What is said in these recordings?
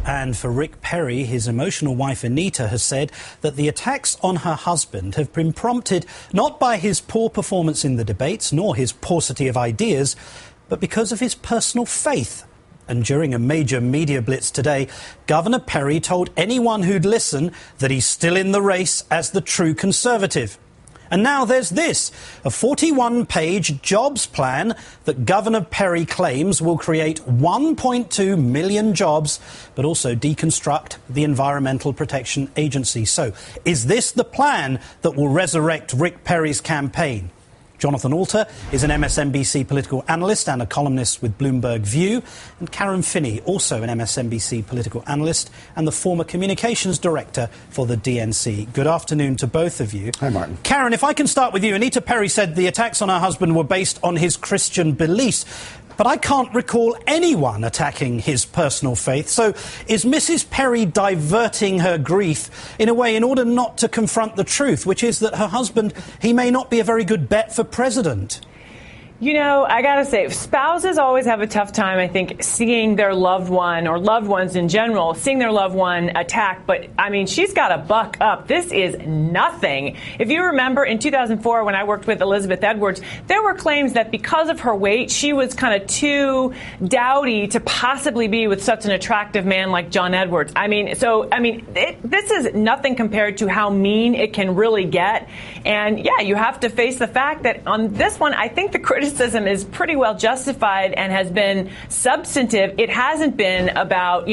And for Rick Perry, his emotional wife Anita has said that the attacks on her husband have been prompted not by his poor performance in the debates nor his paucity of ideas, but because of his personal faith. And during a major media blitz today, Governor Perry told anyone who'd listen that he's still in the race as the true Conservative. And now there's this, a 41-page jobs plan that Governor Perry claims will create 1.2 million jobs, but also deconstruct the Environmental Protection Agency. So, is this the plan that will resurrect Rick Perry's campaign? Jonathan Alter is an MSNBC political analyst and a columnist with Bloomberg View. And Karen Finney, also an MSNBC political analyst and the former communications director for the DNC. Good afternoon to both of you. Hi, Martin. Karen, if I can start with you. Anita Perry said the attacks on her husband were based on his Christian beliefs. But I can't recall anyone attacking his personal faith. So is Mrs. Perry diverting her grief in a way in order not to confront the truth, which is that her husband, he may not be a very good bet for president? You know, I gotta say, spouses always have a tough time, I think, seeing their loved one, or loved ones in general, seeing their loved one attacked. But, I mean, she's got to buck up. This is nothing. If you remember, in 2004, when I worked with Elizabeth Edwards, there were claims that because of her weight, she was kind of too dowdy to possibly be with such an attractive man like John Edwards. This is nothing compared to how mean it can really get. And, yeah, you have to face the fact that on this one, I think the criticism is pretty well justified and has been substantive. It hasn't been about,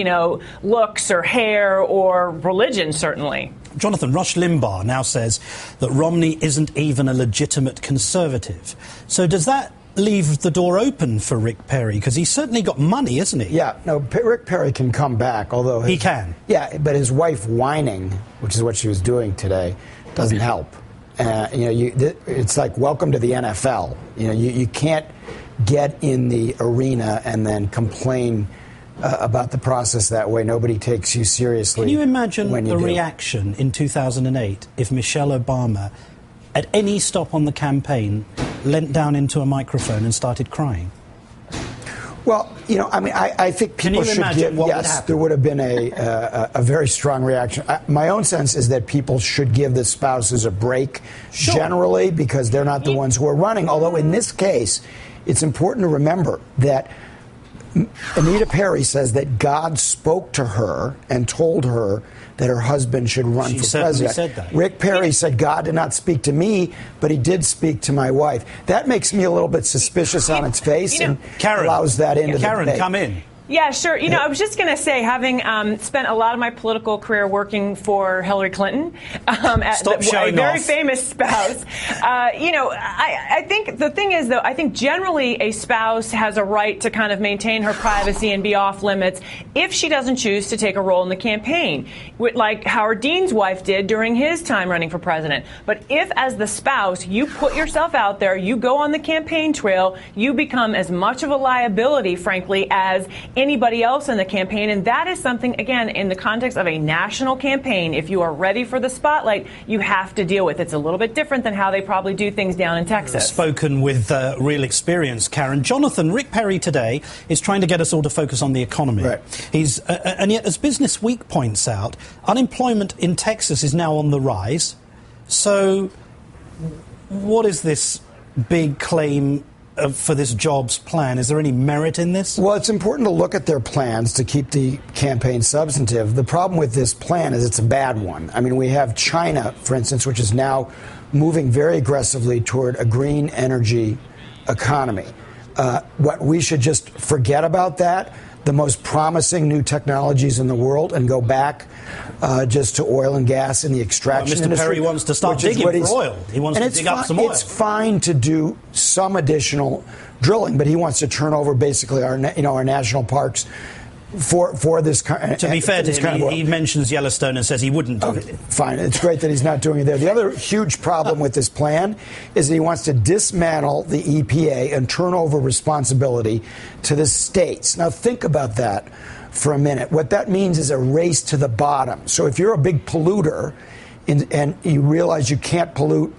looks or hair or religion, certainly. Jonathan, Rush Limbaugh now says that Romney isn't even a legitimate conservative. So does that leave the door open for Rick Perry? Because he's certainly got money, isn't he? Yeah, no, Rick Perry can come back, although... He can? Yeah, but his wife whining, which is what she was doing today, doesn't help. It's like welcome to the NFL. You can't get in the arena and then complain about the process that way. Nobody takes you seriously. Can you imagine the reaction in 2008 if Michelle Obama, at any stop on the campaign, leant down into a microphone and started crying? Well, I think people should give. Yes, there would have been a very strong reaction. My own sense is that people should give the spouses a break, generally, because they're not the ones who are running. Although in this case, it's important to remember that Anita Perry says that God spoke to her and told her that her husband should run for president. Said that. Rick Perry said God did not speak to me, but he did speak to my wife. That makes me a little bit suspicious on its face and allows that into the debate. Karen, come in. Yeah, sure. I was just going to say, having spent a lot of my political career working for Hillary Clinton, a very famous spouse, I think the thing is, though, I think generally a spouse has a right to kind of maintain her privacy and be off limits if she doesn't choose to take a role in the campaign, like Howard Dean's wife did during his time running for president. But if, as the spouse, you put yourself out there, you go on the campaign trail, you become as much of a liability, frankly, as anybody else in the campaign. And that is something, again, in the context of a national campaign, if you are ready for the spotlight, you have to deal with. It's a little bit different than how they probably do things down in Texas. Spoken with real experience, Karen. Jonathan, Rick Perry today is trying to get us all to focus on the economy. Right. And yet, as Business Week points out, unemployment in Texas is now on the rise. So what is this big claim for this jobs plan? Is there any merit in this? Well, it's important to look at their plans to keep the campaign substantive. The problem with this plan is it's a bad one. I mean, we have China, for instance, which is now moving very aggressively toward a green energy economy. What we should just forget about that, the most promising new technologies in the world, and go back just to oil and gas and the extraction Mr. industry. Perry wants to start digging for oil. He wants to dig up some oil. It's fine to do some additional drilling, but he wants to turn over basically our national parks for this kind. To be fair to him, he mentions Yellowstone and says he wouldn't do it. Fine. It's great that he's not doing it there. The other huge problem with this plan is that he wants to dismantle the EPA and turn over responsibility to the states. Now, think about that for a minute. What that means is a race to the bottom. So if you're a big polluter and you realize you can't pollute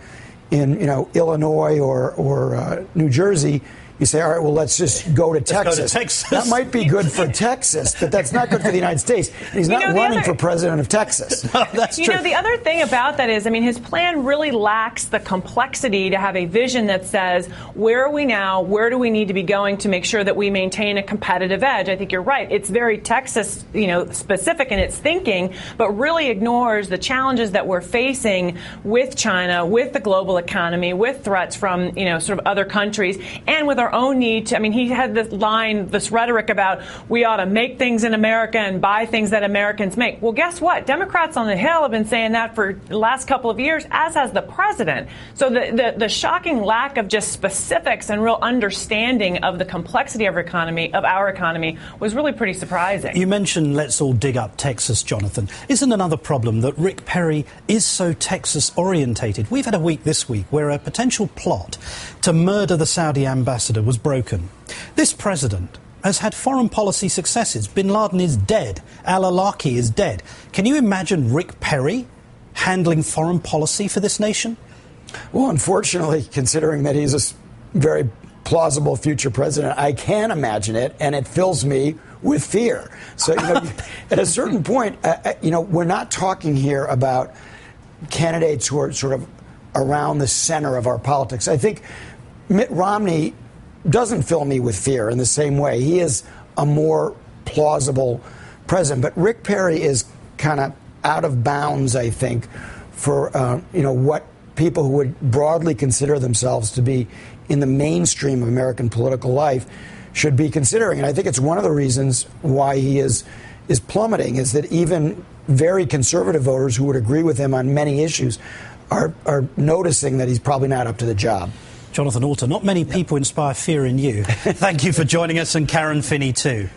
in Illinois or New Jersey, you say, all right, well, let's just go to Texas. Go to Texas. That might be good for Texas, but that's not good for the United States. And he's not running for president of Texas. No, that's true. The other thing about that is, I mean, his plan really lacks the complexity to have a vision that says, where are we now? Where do we need to be going to make sure that we maintain a competitive edge? I think you're right. It's very Texas, specific in its thinking, but really ignores the challenges that we're facing with China, with the global economy, with threats from, sort of other countries, and with our own need to, I mean, he had this rhetoric about we ought to make things in America and buy things that Americans make. Well, guess what? Democrats on the Hill have been saying that for the last couple of years, as has the president. So the shocking lack of just specifics and real understanding of the complexity of our economy, was really pretty surprising. You mentioned let's all dig up Texas, Jonathan. Isn't another problem that Rick Perry is so Texas-orientated? We've had a week this week where a potential plot to murder the Saudi ambassador was broken. This president has had foreign policy successes. Bin Laden is dead. Al-Awlaki is dead. Can you imagine Rick Perry handling foreign policy for this nation? Well, unfortunately, considering that he's a very plausible future president, I can imagine it, and it fills me with fear. So, at a certain point, we're not talking here about candidates who are sort of around the center of our politics. I think Mitt Romney doesn't fill me with fear in the same way. He is a more plausible president. But Rick Perry is kind of out of bounds, I think, for, what people who would broadly consider themselves to be in the mainstream of American political life should be considering. And I think it's one of the reasons why he is plummeting, is that even very conservative voters who would agree with him on many issues are noticing that he's probably not up to the job. Jonathan Alter, not many people inspire fear in you. Thank you for joining us, and Karen Finney too.